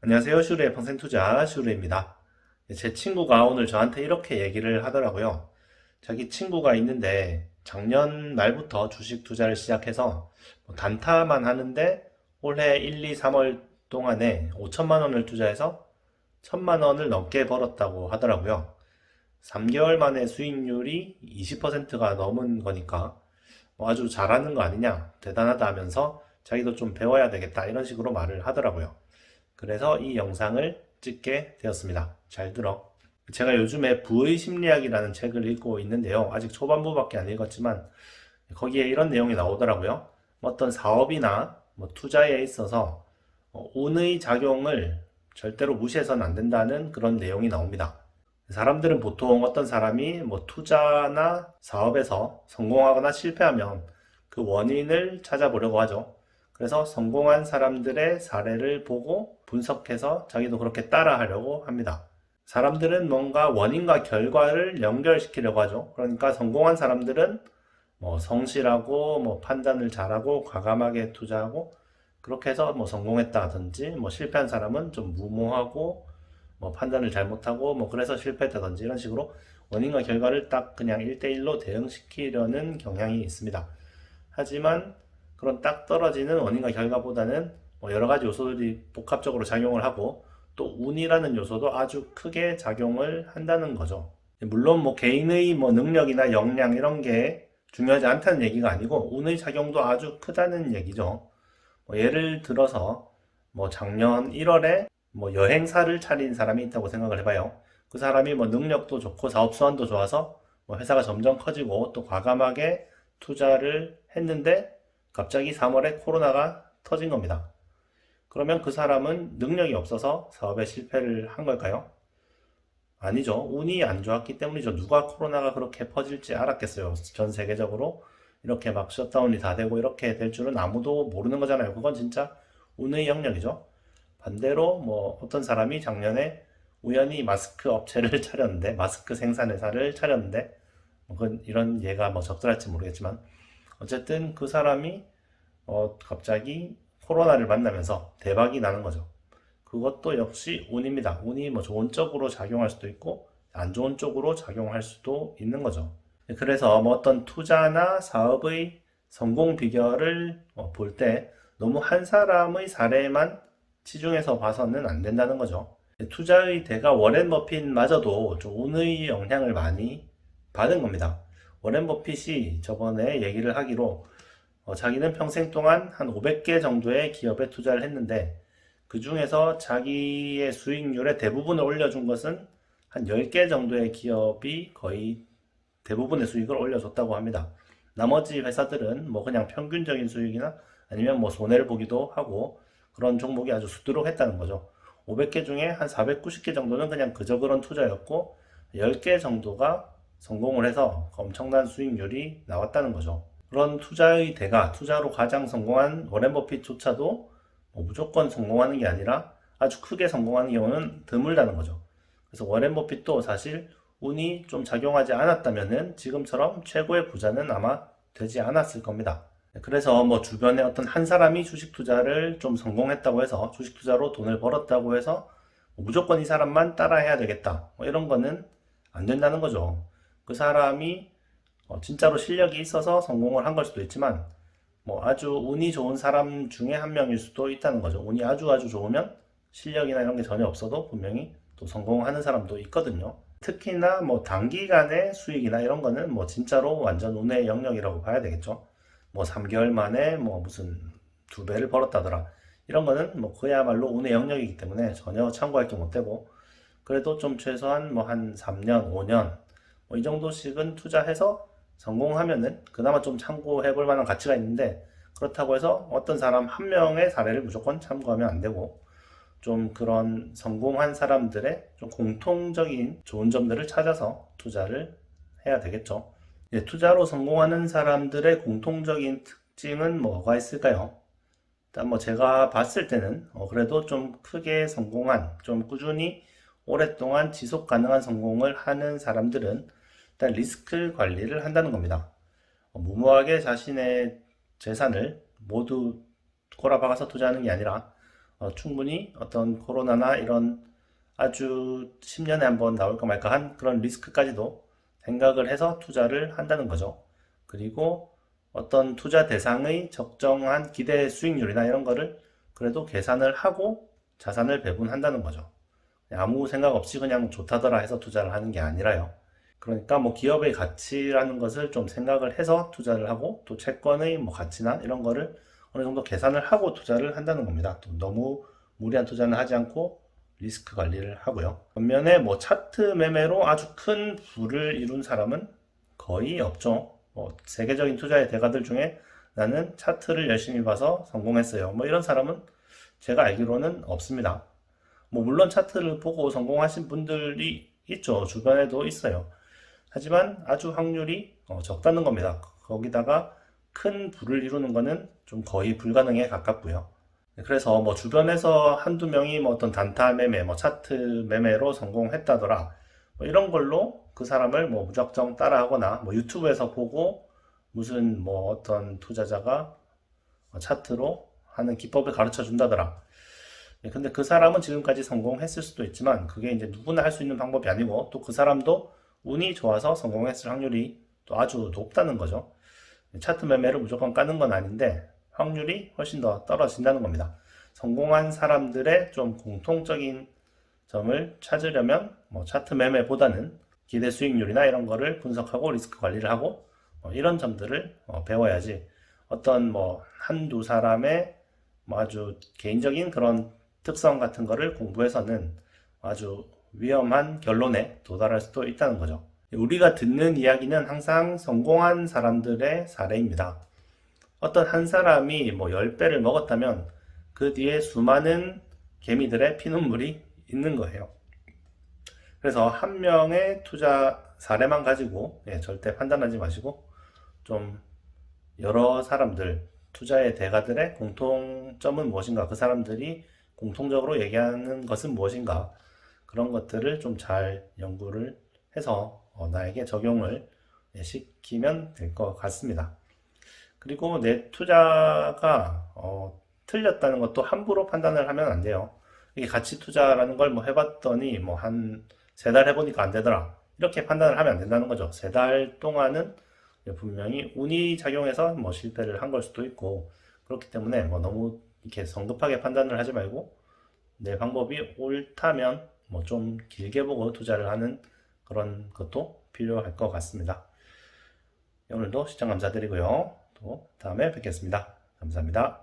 안녕하세요. 슈르의 평생투자 슈르입니다. 제 친구가 오늘 저한테 이렇게 얘기를 하더라고요. 자기 친구가 있는데 작년 말부터 주식 투자를 시작해서 단타만 하는데 올해 1, 2, 3월 동안에 5천만 원을 투자해서 1천만 원을 넘게 벌었다고 하더라고요. 3개월 만에 수익률이 20%가 넘은 거니까 아주 잘하는 거 아니냐, 대단하다 하면서 자기도 좀 배워야 되겠다 이런 식으로 말을 하더라고요. 그래서 이 영상을 찍게 되었습니다. 잘 들어. 제가 요즘에 부의 심리학이라는 책을 읽고 있는데요. 아직 초반부밖에 안 읽었지만 거기에 이런 내용이 나오더라고요. 어떤 사업이나 투자에 있어서 운의 작용을 절대로 무시해서는 안 된다는 그런 내용이 나옵니다. 사람들은 보통 어떤 사람이 투자나 사업에서 성공하거나 실패하면 그 원인을 찾아보려고 하죠. 그래서 성공한 사람들의 사례를 보고 분석해서 자기도 그렇게 따라 하려고 합니다. 사람들은 뭔가 원인과 결과를 연결시키려고 하죠. 그러니까 성공한 사람들은 성실하고 판단을 잘하고 과감하게 투자하고 그렇게 해서 성공했다든지 실패한 사람은 좀 무모하고 판단을 잘못하고 그래서 실패했다든지 이런 식으로 원인과 결과를 딱 그냥 1대1로 대응시키려는 경향이 있습니다. 하지만 그런 딱 떨어지는 원인과 결과보다는 여러 가지 요소들이 복합적으로 작용을 하고 또 운이라는 요소도 아주 크게 작용을 한다는 거죠. 물론 개인의 능력이나 역량 이런 게 중요하지 않다는 얘기가 아니고 운의 작용도 아주 크다는 얘기죠. 예를 들어서 작년 1월에 여행사를 차린 사람이 있다고 생각을 해봐요. 그 사람이 능력도 좋고 사업 수완도 좋아서 회사가 점점 커지고 또 과감하게 투자를 했는데 갑자기 3월에 코로나가 터진 겁니다. 그러면 그 사람은 능력이 없어서 사업에 실패를 한 걸까요? 아니죠. 운이 안 좋았기 때문이죠. 누가 코로나가 그렇게 퍼질지 알았겠어요. 전 세계적으로 이렇게 막 셧다운이 다 되고 이렇게 될 줄은 아무도 모르는 거잖아요. 그건 진짜 운의 영역이죠. 반대로 어떤 사람이 작년에 우연히 마스크 업체를 차렸는데, 마스크 생산 회사를 차렸는데, 이런 예가 적절할지 모르겠지만 어쨌든 그 사람이 갑자기 코로나를 만나면서 대박이 나는 거죠. 그것도 역시 운입니다. 운이 좋은 쪽으로 작용할 수도 있고 안 좋은 쪽으로 작용할 수도 있는 거죠. 그래서 어떤 투자나 사업의 성공 비결을 볼 때 너무 한 사람의 사례만 치중해서 봐서는 안 된다는 거죠. 투자의 대가 워렌 버핏마저도 좀 운의 영향을 많이 받은 겁니다. 워렌 버핏이 저번에 얘기를 하기로 자기는 평생 동안 한 500개 정도의 기업에 투자를 했는데 그 중에서 자기의 수익률의 대부분을 올려준 것은 한 10개 정도의 기업이 거의 대부분의 수익을 올려줬다고 합니다. 나머지 회사들은 그냥 평균적인 수익이나 아니면 손해를 보기도 하고 그런 종목이 아주 수두룩했다는 거죠. 500개 중에 한 490개 정도는 그냥 그저 그런 투자였고 10개 정도가 성공을 해서 엄청난 수익률이 나왔다는 거죠. 그런 투자의 대가, 투자로 가장 성공한 워렌 버핏조차도 무조건 성공하는 게 아니라 아주 크게 성공하는 경우는 드물다는 거죠. 그래서 워렌 버핏도 사실 운이 좀 작용하지 않았다면은 지금처럼 최고의 부자는 아마 되지 않았을 겁니다. 그래서 주변에 어떤 한 사람이 주식 투자를 좀 성공했다고 해서 주식 투자로 돈을 벌었다고 해서 무조건 이 사람만 따라 해야 되겠다 이런 거는 안 된다는 거죠. 그 사람이 진짜로 실력이 있어서 성공을 한 걸 수도 있지만 아주 운이 좋은 사람 중에 한 명일 수도 있다는 거죠. 운이 아주 좋으면 실력이나 이런 게 전혀 없어도 분명히 또 성공하는 사람도 있거든요. 특히나 단기간의 수익이나 이런 거는 진짜로 완전 운의 영역이라고 봐야 되겠죠. 3개월 만에 무슨 2배를 벌었다더라 이런 거는 그야말로 운의 영역이기 때문에 전혀 참고할 게 못 되고 그래도 좀 최소한 한 3년, 5년 이 정도씩은 투자해서 성공하면은 그나마 좀 참고해 볼 만한 가치가 있는데 그렇다고 해서 어떤 사람 한 명의 사례를 무조건 참고하면 안 되고 좀 그런 성공한 사람들의 좀 공통적인 좋은 점들을 찾아서 투자를 해야 되겠죠. 투자로 성공하는 사람들의 공통적인 특징은 뭐가 있을까요? 일단 제가 봤을 때는 그래도 좀 크게 성공한, 좀 꾸준히 오랫동안 지속 가능한 성공을 하는 사람들은 일단 리스크 관리를 한다는 겁니다. 무모하게 자신의 재산을 모두 꼬라박아서 투자하는 게 아니라 충분히 어떤 코로나나 이런 아주 10년에 한 번 나올까 말까 한 그런 리스크까지도 생각을 해서 투자를 한다는 거죠. 그리고 어떤 투자 대상의 적정한 기대 수익률이나 이런 거를 그래도 계산을 하고 자산을 배분한다는 거죠. 아무 생각 없이 그냥 좋다더라 해서 투자를 하는 게 아니라요. 그러니까 뭐 기업의 가치라는 것을 좀 생각을 해서 투자를 하고 또 채권의 뭐 가치나 이런 거를 어느 정도 계산을 하고 투자를 한다는 겁니다. 또 너무 무리한 투자는 하지 않고 리스크 관리를 하고요. 반면에 뭐 차트 매매로 아주 큰 부를 이룬 사람은 거의 없죠. 세계적인 투자의 대가들 중에 나는 차트를 열심히 봐서 성공했어요. 뭐 이런 사람은 제가 알기로는 없습니다. 뭐 물론 차트를 보고 성공하신 분들이 있죠. 주변에도 있어요. 하지만 아주 확률이 적다는 겁니다. 거기다가 큰 부를 이루는 거는 좀 거의 불가능에 가깝고요. 그래서 뭐 주변에서 한두 명이 뭐 어떤 단타 매매, 뭐 차트 매매로 성공했다더라. 뭐 이런 걸로 그 사람을 뭐 무작정 따라하거나 뭐 유튜브에서 보고 무슨 뭐 어떤 투자자가 차트로 하는 기법을 가르쳐 준다더라. 근데 그 사람은 지금까지 성공했을 수도 있지만 그게 이제 누구나 할 수 있는 방법이 아니고 또 그 사람도 운이 좋아서 성공했을 확률이 또 아주 높다는 거죠. 차트 매매를 무조건 까는 건 아닌데 확률이 훨씬 더 떨어진다는 겁니다. 성공한 사람들의 좀 공통적인 점을 찾으려면 뭐 차트 매매보다는 기대 수익률이나 이런 거를 분석하고 리스크 관리를 하고 이런 점들을 배워야지 어떤 뭐 한두 사람의 뭐 아주 개인적인 그런 특성 같은 거를 공부해서는 아주 위험한 결론에 도달할 수도 있다는 거죠. 우리가 듣는 이야기는 항상 성공한 사람들의 사례입니다. 어떤 한 사람이 뭐 10배를 먹었다면 그 뒤에 수많은 개미들의 피눈물이 있는 거예요. 그래서 한 명의 투자 사례만 가지고 절대 판단하지 마시고 좀 여러 사람들, 투자의 대가들의 공통점은 무엇인가, 그 사람들이 공통적으로 얘기하는 것은 무엇인가, 그런 것들을 좀 잘 연구를 해서 나에게 적용을 시키면 될 것 같습니다. 그리고 내 투자가 틀렸다는 것도 함부로 판단을 하면 안 돼요. 이게 가치 투자라는 걸 뭐 해봤더니 뭐 한 3달 해보니까 안 되더라, 이렇게 판단을 하면 안 된다는 거죠. 3달 동안은 분명히 운이 작용해서 뭐 실패를 한 걸 수도 있고, 그렇기 때문에 뭐 너무 이렇게 성급하게 판단을 하지 말고 내 방법이 옳다면 뭐 좀 길게 보고 투자를 하는 그런 것도 필요할 것 같습니다. 오늘도 시청 감사드리고요. 또 다음에 뵙겠습니다. 감사합니다.